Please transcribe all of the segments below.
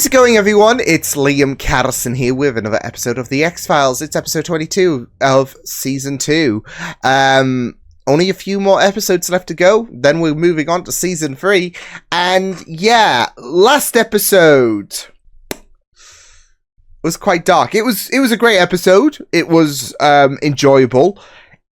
How's it going, everyone? It's Liam Catterson here with another episode of The X-Files. It's episode 22 of Season 2. Only a few more episodes left to go, then we're moving on to Season 3. And yeah, last episode was quite dark. It was a great episode. It was enjoyable.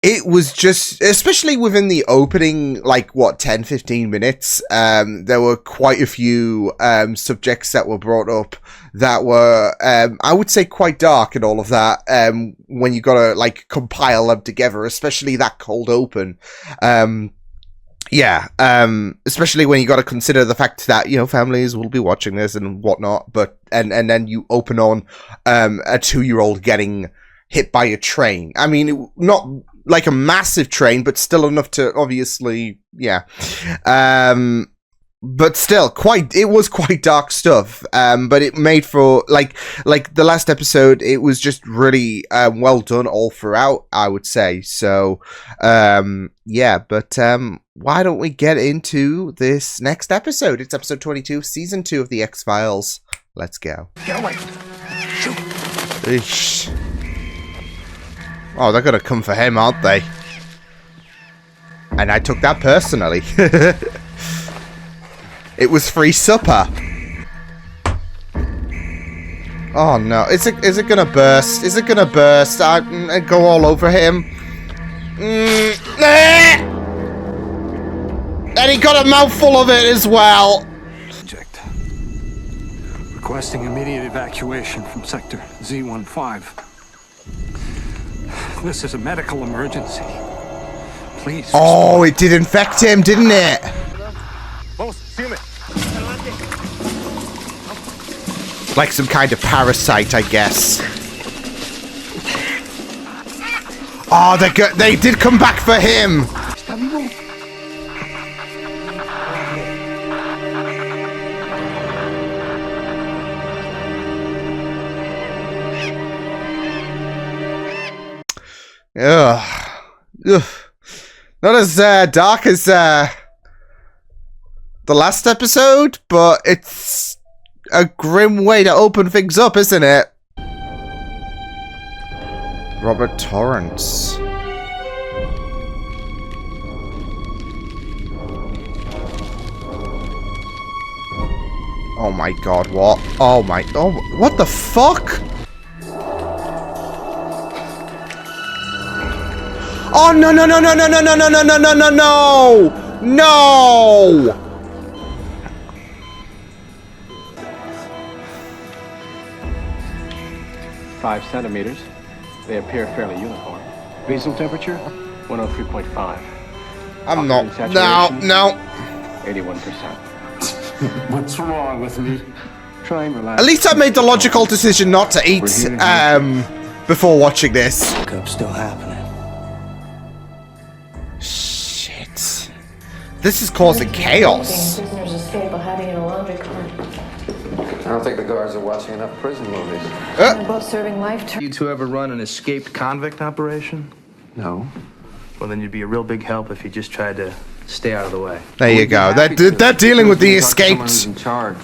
It was just, especially within the opening, 10-15 minutes, there were quite a few subjects that were brought up that were, I would say, quite dark and all of that, when you gotta, compile them together, especially that cold open. Especially when you gotta consider the fact that, families will be watching this and whatnot, but, and then you open on, a 2-year-old getting hit by a train. I mean, not like a massive train, but still enough to obviously, but still it was quite dark stuff. But it made for like the last episode, it was just really well done all throughout, I would say. So why don't we get into this next episode? It's episode 22, season 2 of the X-Files. Let's go. Get away. Shoot. Eesh. Oh, they're gonna come for him, aren't they? And I took that personally. It was free supper. Oh no! Is it gonna burst? Is it gonna burst? I go all over him. And he got a mouthful of it as well. Subject. Requesting immediate evacuation from sector Z15. This is a medical emergency. Please. Oh, it did infect him, didn't it? Like some kind of parasite, I guess. Oh, they did come back for him. Ugh. Not as dark as the last episode, but it's a grim way to open things up, isn't it? Robert Torrance. Oh my god, what? Oh, what the fuck? Oh, no. No! 5 centimeters. They appear fairly uniform. Basal temperature, 103.5. I'm not. No. 81%. What's wrong with me? Try and relax. At least I made the logical decision not to eat, before watching this. Cup's still happening. Shit. This is causing chaos. Prisoners escape by hiding in a laundry cart. I don't think the guards are watching enough prison movies. They're both serving life term. You two ever run an escaped convict operation? No. Well, then you'd be a real big help if you just tried to stay out of the way. There you go. They're dealing with the escaped In charge.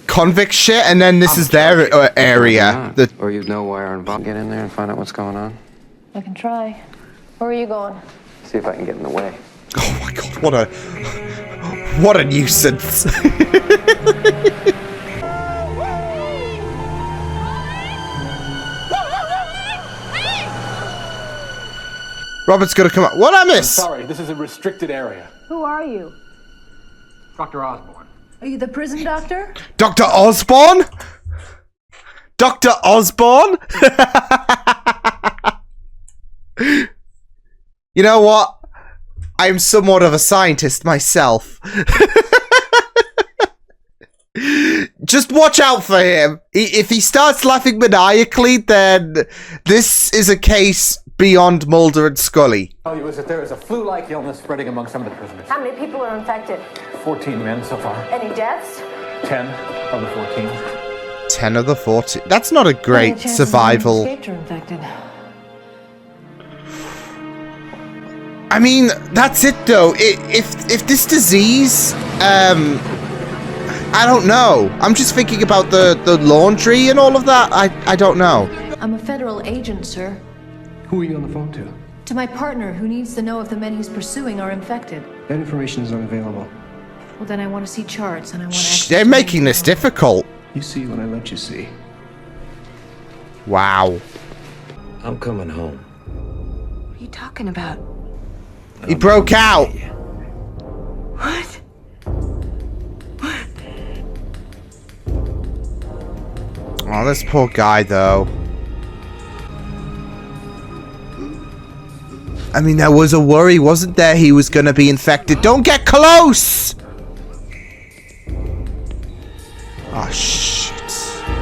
convict shit, and then this is their area. Or you'd know why our get in there and find out what's going on. I can try. Where are you going? See if I can get in the way. Oh my god, what a nuisance. Robert's gonna come up. What I miss? Sorry, this is a restricted area. Who are you? Dr. Osborne. Are you the prison doctor? Dr. Osborne? Dr. Osborne? You know what? I'm somewhat of a scientist myself. Just watch out for him. If he starts laughing maniacally, then this is a case beyond Mulder and Scully. Tell you is that there is a flu-like illness spreading among some of the prisoners. How many people are infected? 14 men so far. Any deaths? 10 of the 14. 10 of the 14. That's not a great survival. Escaped or infected? I mean, that's it though. If this disease I don't know. I'm just thinking about the laundry and all of that. I don't know. I'm a federal agent, sir. Who are you on the phone to? To my partner, who needs to know if the men he's pursuing are infected. That information is unavailable. Well, then I want to see charts, and I want to... They're making this difficult. You see when I let you see. Wow. I'm coming home. What are you talking about? He broke out. What? Oh, this poor guy, though. I mean, there was a worry, wasn't there? He was gonna be infected. Don't get close! Oh, shit.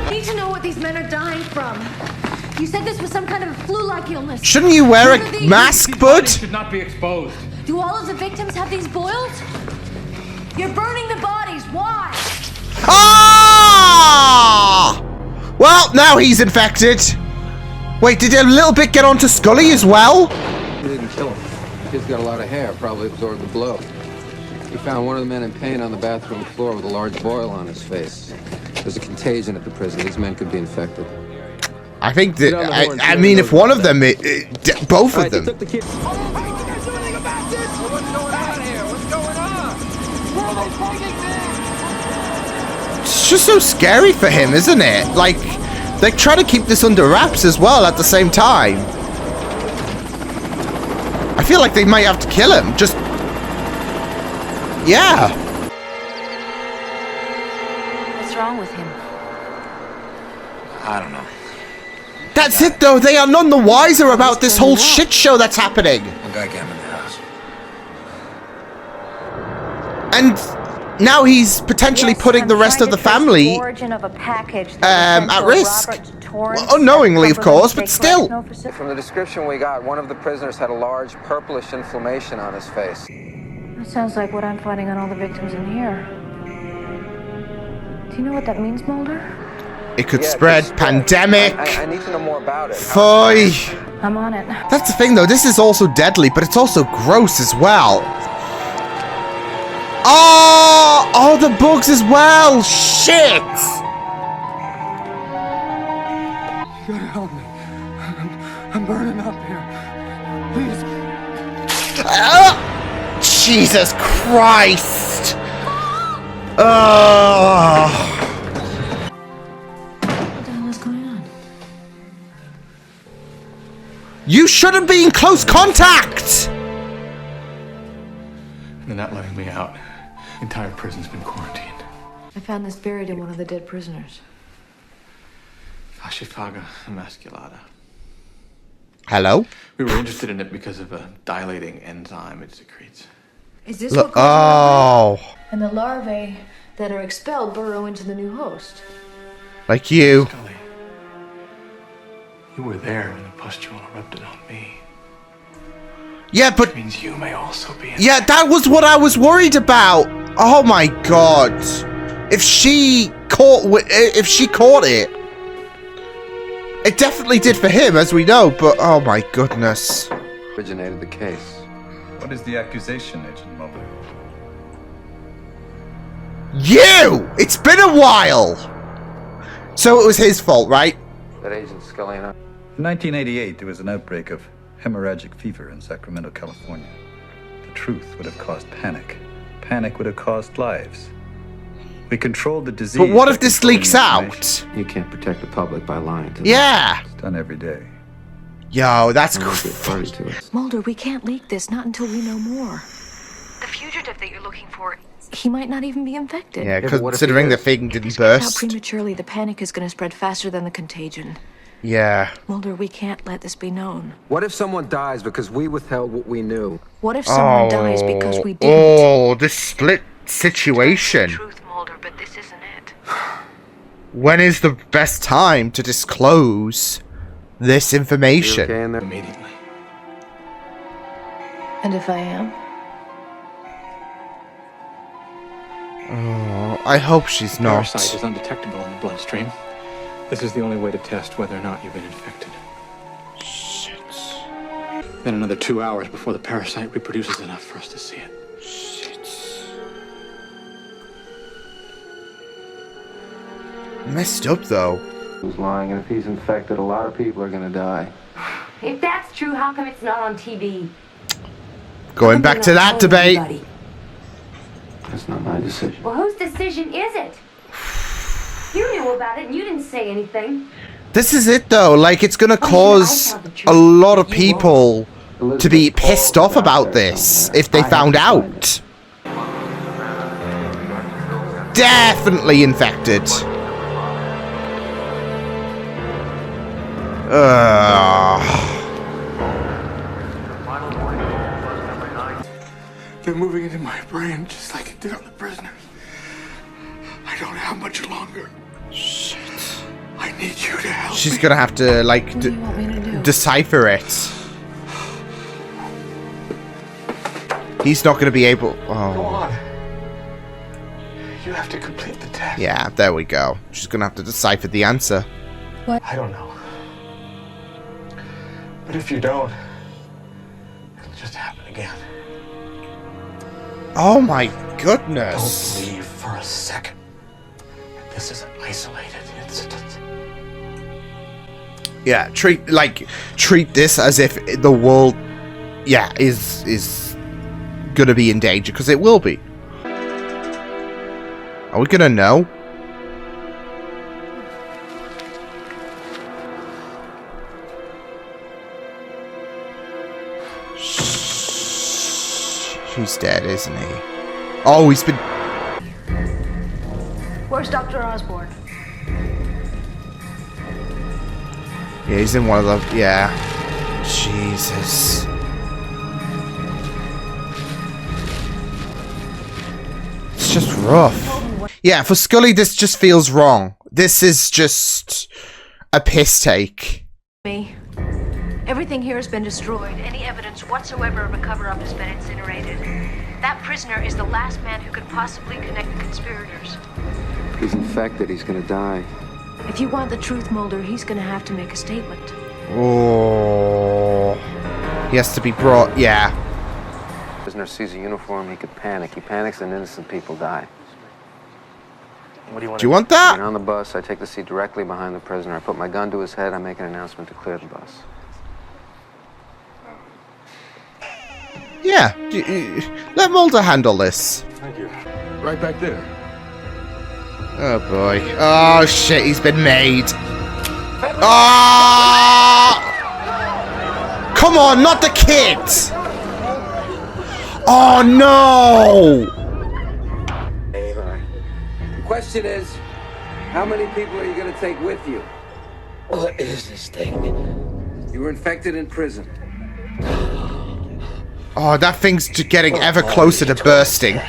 I need to know what these men are dying from. You said this was some kind of flu-like illness. Shouldn't you wear a mask, bud? Should not be exposed. Do all of the victims have these boils? You're burning the bodies. Why? Ah! Well, now he's infected. Wait, did a little bit get onto Scully as well? He didn't kill him. Kid's got a lot of hair, probably absorbed the blow. We found one of the men in pain on the bathroom floor with a large boil on his face. There's a contagion at the prison. These men could be infected. I think that, I mean, if one of them, both of them. It's just so scary for him, isn't it? Like, they try to keep this under wraps as well at the same time. I feel like they might have to kill him. Just, yeah. What's wrong with him? I don't know. That's it, though. They are none the wiser about this whole shit show that's happening. One guy came in the house. And now he's potentially putting the rest of the family at risk. Well, unknowingly, of course, but still. From the description we got, one of the prisoners had a large purplish inflammation on his face. That sounds like what I'm finding on all the victims in here. Do you know what that means, Mulder? It could spread. Pandemic. I need to know more about it. Foy. I'm on it. That's the thing, though. This is also deadly, but it's also gross as well. Oh, the bugs as well. Shit. You gotta help me. I'm burning up here. Please. Jesus Christ. Oh. What the hell is going on? You shouldn't be in close contact. They're not letting me out. The entire prison's been quarantined. I found this buried in one of the dead prisoners. Fascifaga emasculata. Hello? We were interested in it because of a dilating enzyme it secretes. Is this Look, what causes oh. And the larvae that are expelled burrow into the new host. Like you. Scully, you were there when the pustule erupted on me. Yeah, but Which means you may also be. yeah, that was what I was worried about. Oh my god. If she caught it, it definitely did for him, as we know, but oh my goodness. Originated the case. What is the accusation, Agent Mulder? You! It's been a while! So it was his fault, right? That Agent Scully and I... In 1988, there was an outbreak of hemorrhagic fever in Sacramento, California. The truth would have caused panic. Panic would have cost lives. We controlled the disease. But what by if this controlling leaks the out? information. You can't protect the public by lying to them. Yeah! It's done every day. Yo, that's I won't be a party to it. Mulder, we can't leak this, not until we know more. The fugitive that you're looking for, he might not even be infected. Yeah, but what if considering he the is? thing didn't Out burst. prematurely, the panic is going to spread faster than the contagion. Yeah. Mulder, we can't let this be known. What if someone dies because we withheld what we knew? What if someone dies because we didn't? Oh, this split situation. Truth, Mulder, but this isn't it. When is the best time to disclose this You information? okay in there? Immediately. And if I am? Oh, I hope she's not. Parasite is undetectable in the bloodstream. This is the only way to test whether or not you've been infected. Shit. Then another 2 hours before the parasite reproduces enough for us to see it. Shit. messed up, though. Who's lying, and if he's infected, a lot of people are gonna die. If that's true, how come it's not on TV? Going back to that debate. Anybody? That's not my decision. Well, whose decision is it? You knew about it and you didn't say anything. This is it, though. Like, it's gonna cause a lot of people to be pissed off about this if they found out. Definitely infected. They're moving into my brain just like it did on the prisoners. I don't have much longer. Shit. I need you to help She's me. gonna have to, like, What do you want me to do? decipher it. He's not gonna be able... Go Oh. on. You have to complete the test. Yeah, there we go. She's gonna have to decipher the answer. I don't know. But if you don't, it'll just happen again. Oh my Don't goodness. believe for a second that this is an isolated incident. Yeah, treat this as if the world, yeah, is gonna be in danger, because it will be. Are we gonna know? He's dead, isn't he? Oh, he's been... Where's Dr. Osborne? Yeah, he's in one of the... Yeah. Jesus. It's just rough. Yeah, for Scully, this just feels wrong. This is just a piss take. Me. Everything here has been destroyed. Any evidence whatsoever of a cover-up has been incinerated. That prisoner is the last man who could possibly connect the conspirators. If he's infected, he's gonna die. If you want the truth, Mulder, he's gonna have to make a statement. Oh. He has to be brought... Yeah. Prisoner sees a uniform, he could panic. He panics and innocent people die. What do you want? Do you want that? And on the bus, I take the seat directly behind the prisoner. I put my gun to his head, I make an announcement to clear the bus. Yeah. Let Mulder handle this. Thank you. Right back there. Oh boy. Oh shit, he's been made. Ah! Come on, not the kids! Oh no! The question is, how many people are you gonna take with you? What is this thing? You were infected in prison. Oh, that thing's getting ever closer to bursting.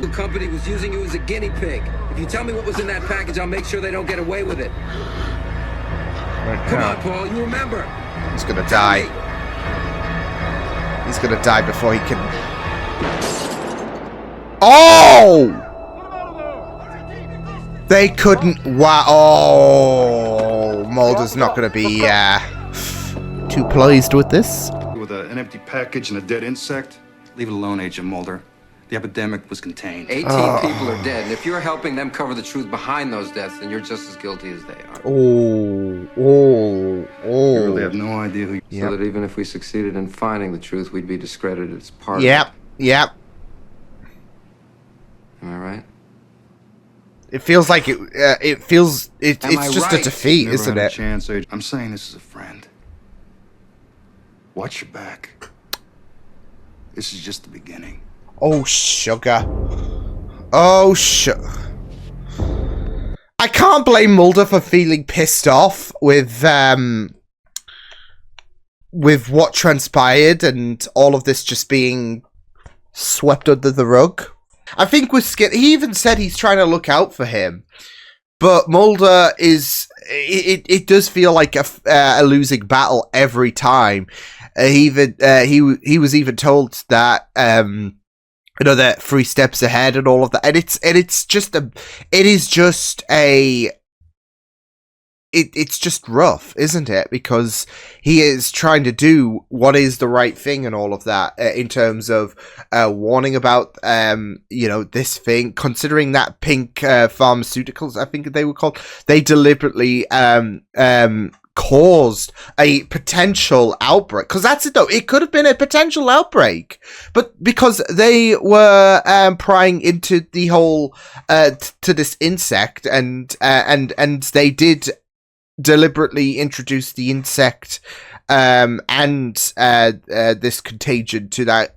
The company was using you as a guinea pig. If you tell me what was in that package, I'll make sure they don't get away with it. Come on, Paul, you remember. He's gonna die. He's gonna die before he can... Oh! They couldn't... Wow. Oh! Mulder's not gonna be, too pleased with this. With an empty package and a dead insect? Leave it alone, Agent Mulder. The epidemic was contained. 18 people are dead, and if you're helping them cover the truth behind those deaths, then you're just as guilty as they are. Oh. You really have no idea who... So that even if we succeeded in finding the truth, we'd be discredited as part Yep. of it. Yep. Am I right? It feels like it. It feels. It's Am I just right? a defeat, Never isn't had a it? chance, Agent. I'm saying this as a friend. Watch your back. This is just the beginning. Oh sugar. Oh I can't blame Mulder for feeling pissed off with what transpired and all of this just being swept under the rug. I think with Skip, he even said he's trying to look out for him, but Mulder is. It does feel like a losing battle every time. He was even told that they're 3 steps ahead and all of that, and it is just a it's just rough, isn't it? Because he is trying to do what is the right thing and all of that in terms of warning about, this thing, considering that pink pharmaceuticals, I think they were called, they deliberately caused a potential outbreak. Because that's it, though. It could have been a potential outbreak. But because they were prying into the whole, to this insect, and they did deliberately introduce the insect and this contagion to that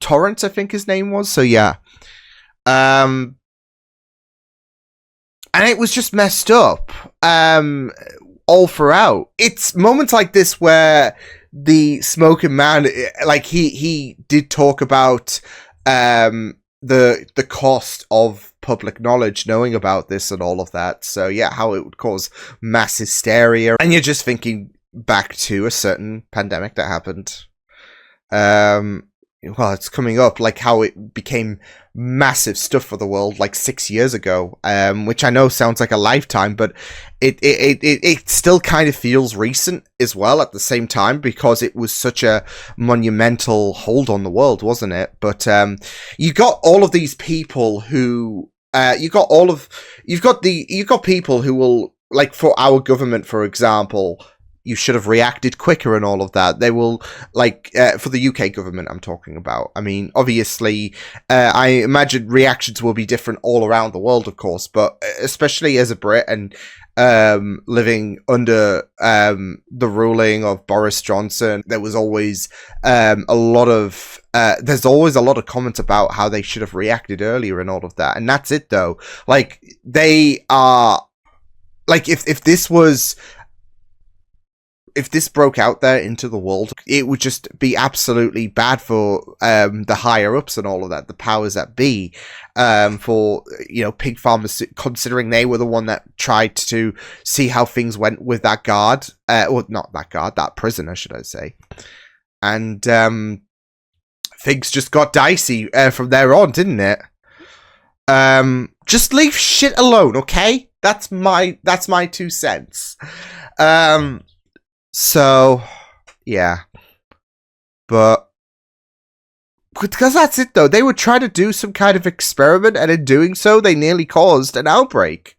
Torrance, I think his name was. So yeah, and it was just messed up all throughout. It's moments like this where the smoking man, like he did talk about the cost of public knowledge knowing about this and all of that. So yeah, how it would cause mass hysteria, and you're just thinking back to a certain pandemic that happened. Well, it's coming up, like how it became massive stuff for the world like 6 years ago, which I know sounds like a lifetime, but it still kind of feels recent as well at the same time, because it was such a monumental hold on the world, wasn't it? But you got all of these people who you've got people who will, like, for our government, for example, you should have reacted quicker and all of that. They will, like, for the UK government I'm talking about. I mean, obviously, I imagine reactions will be different all around the world, of course, but especially as a Brit and living under the ruling of Boris Johnson, there was always there's always a lot of comments about how they should have reacted earlier and all of that. And that's it, though. Like, they are, like, if this broke out there into the world, it would just be absolutely bad for the higher ups and all of that, the powers that be, for, pig farmers, considering they were the one that tried to see how things went with that guard, or not that guard, that prisoner, should I say. And things just got dicey from there on, didn't it? Just leave shit alone, okay? That's my 2 cents. So, yeah. But, because that's it, though. They were trying to do some kind of experiment, and in doing so, they nearly caused an outbreak.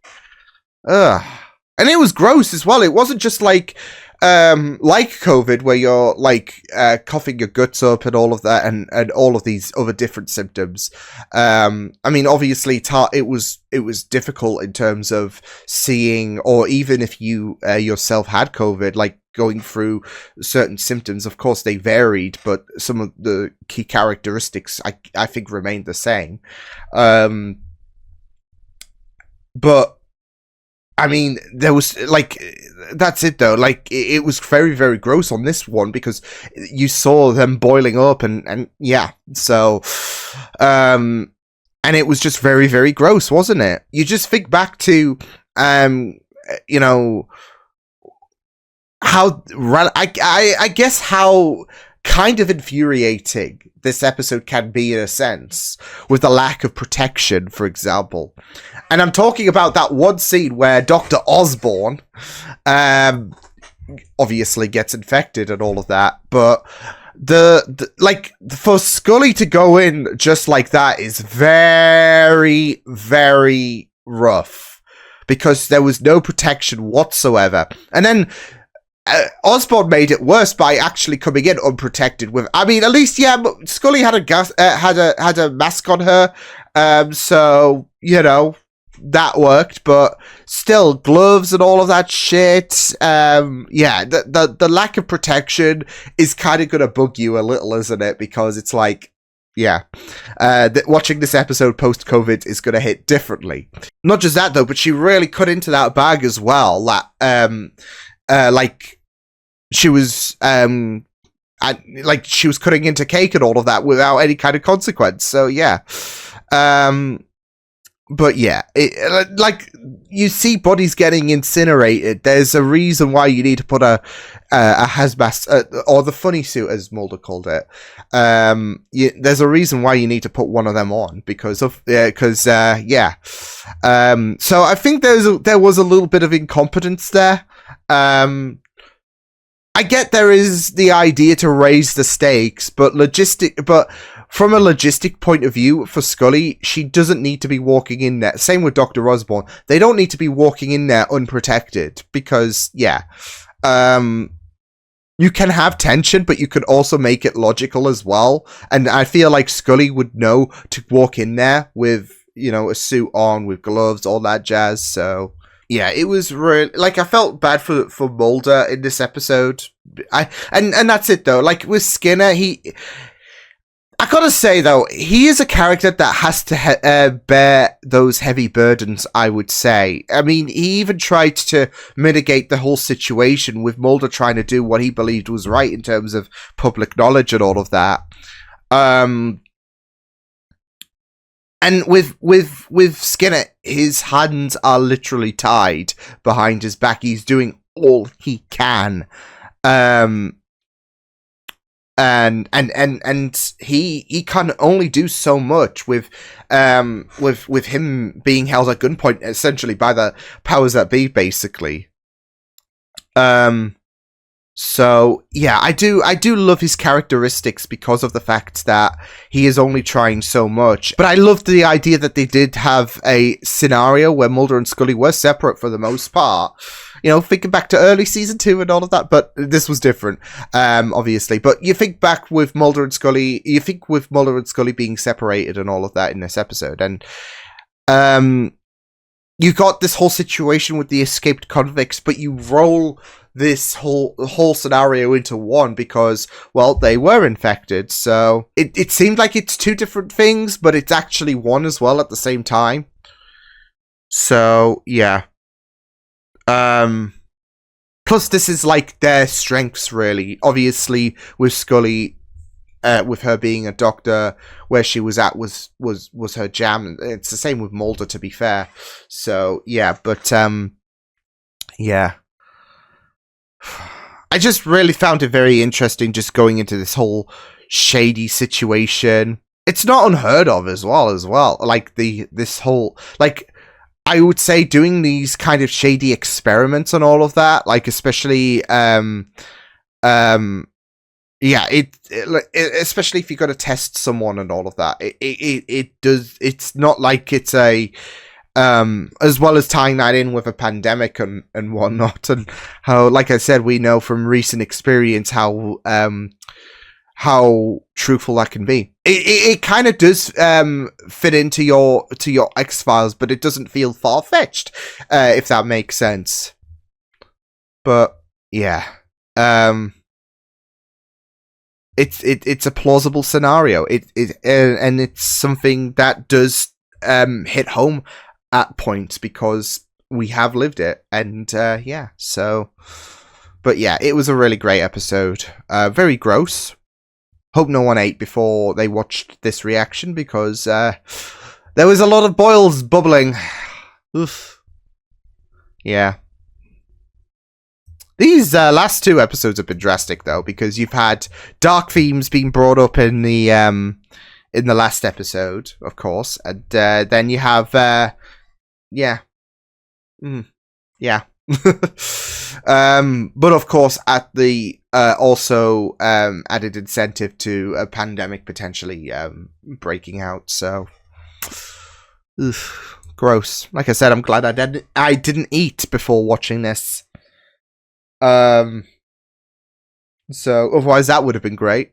Ugh. And it was gross as well. It wasn't just like COVID, where you're, like, coughing your guts up and all of that, and all of these other different symptoms. I mean, obviously, it was difficult in terms of seeing, or even if you yourself had COVID, like, going through certain symptoms. Of course, they varied, but some of the key characteristics I think remained the same. But I mean, there was, like, that's it, though. Like, it was very, very gross on this one, because you saw them boiling up, and yeah. So, and it was just very, very gross, wasn't it? You just think back to, how, I guess how kind of infuriating this episode can be, in a sense, with the lack of protection, for example. And I'm talking about that one scene where Dr. Osborn obviously gets infected and all of that, but the like, for Scully to go in just like that is very, very rough, because there was no protection whatsoever. And then Osborn made it worse by actually coming in unprotected with. I mean, at least, yeah, Scully had had a mask on her, so that worked. But still, gloves and all of that shit. Yeah, the lack of protection is kind of gonna bug you a little, isn't it? Because it's like, yeah, watching this episode post-COVID is gonna hit differently. Not just that, though, but she really cut into that bag as well. That like, she was she was cutting into cake and all of that without any kind of consequence. So yeah, But yeah, like you see bodies getting incinerated. There's a reason why you need to put a hazmat or the funny suit, as Mulder called it. There's a reason why you need to put one of them on because of yeah. So I think there was a little bit of incompetence there. I get there is the idea to raise the stakes, but from a logistic point of view, for Scully, she doesn't need to be walking in there. Same with Dr. Osborn. They don't need to be walking in there unprotected because, yeah. You can have tension, but you can also make it logical as well. And I feel like Scully would know to walk in there with, a suit on, with gloves, all that jazz. So, yeah, it was really... Like, I felt bad for Mulder in this episode. And that's it, though. Like, with Skinner, I gotta say, though, he is a character that has to bear those heavy burdens, I would say. I mean, he even tried to mitigate the whole situation with Mulder trying to do what he believed was right in terms of public knowledge and all of that. And with Skinner, his hands are literally tied behind his back. He's doing all he can. And he can only do so much with him being held at gunpoint essentially by the powers that be, basically. So yeah, I do love his characteristics because of the fact that he is only trying so much. But I loved the idea that they did have a scenario where Mulder and Scully were separate for the most part. Thinking back to early season 2 and all of that, but this was different, obviously. But you think back with Mulder and Scully, being separated and all of that in this episode, and you got this whole situation with the escaped convicts, but you roll this whole scenario into one because, well, they were infected. So it seemed like it's two different things, but it's actually one as well at the same time. So yeah. Plus this is like their strengths, really. Obviously with Scully, with her being a doctor, where she was at was her jam. It's the same with Mulder, to be fair. So yeah, but yeah. I just really found it very interesting just going into this whole shady situation. It's not unheard of as well. Like this whole, like, I would say doing these kind of shady experiments and all of that, like especially yeah, especially if you got to test someone and all of that. It does. It's not like it's a as well as tying that in with a pandemic and whatnot, and how, like I said, we know from recent experience how truthful that can be. It kind of does fit into your X-Files, but it doesn't feel far-fetched, if that makes sense. But yeah, it's a plausible scenario. And it's something that does hit home at points because we have lived it, and yeah. So, but yeah, it was a really great episode. Very gross. Hope no one ate before they watched this reaction because there was a lot of boils bubbling. Oof. Yeah. These last two episodes have been drastic though, because you've had dark themes being brought up in the last episode, of course, and then you have yeah. Yeah. But of course, at the also added incentive to a pandemic potentially breaking out. So, oof, gross. Like I said, I'm glad I didn't eat before watching this. So otherwise that would have been great.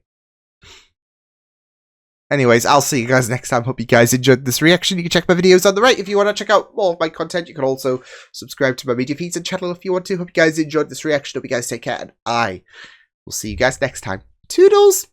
Anyways, I'll see you guys next time. Hope you guys enjoyed this reaction. You can check my videos on the right if you want to check out more of my content. You can also subscribe to my media feeds and channel if you want to. Hope you guys enjoyed this reaction. Hope you guys take care, and I will see you guys next time. Toodles!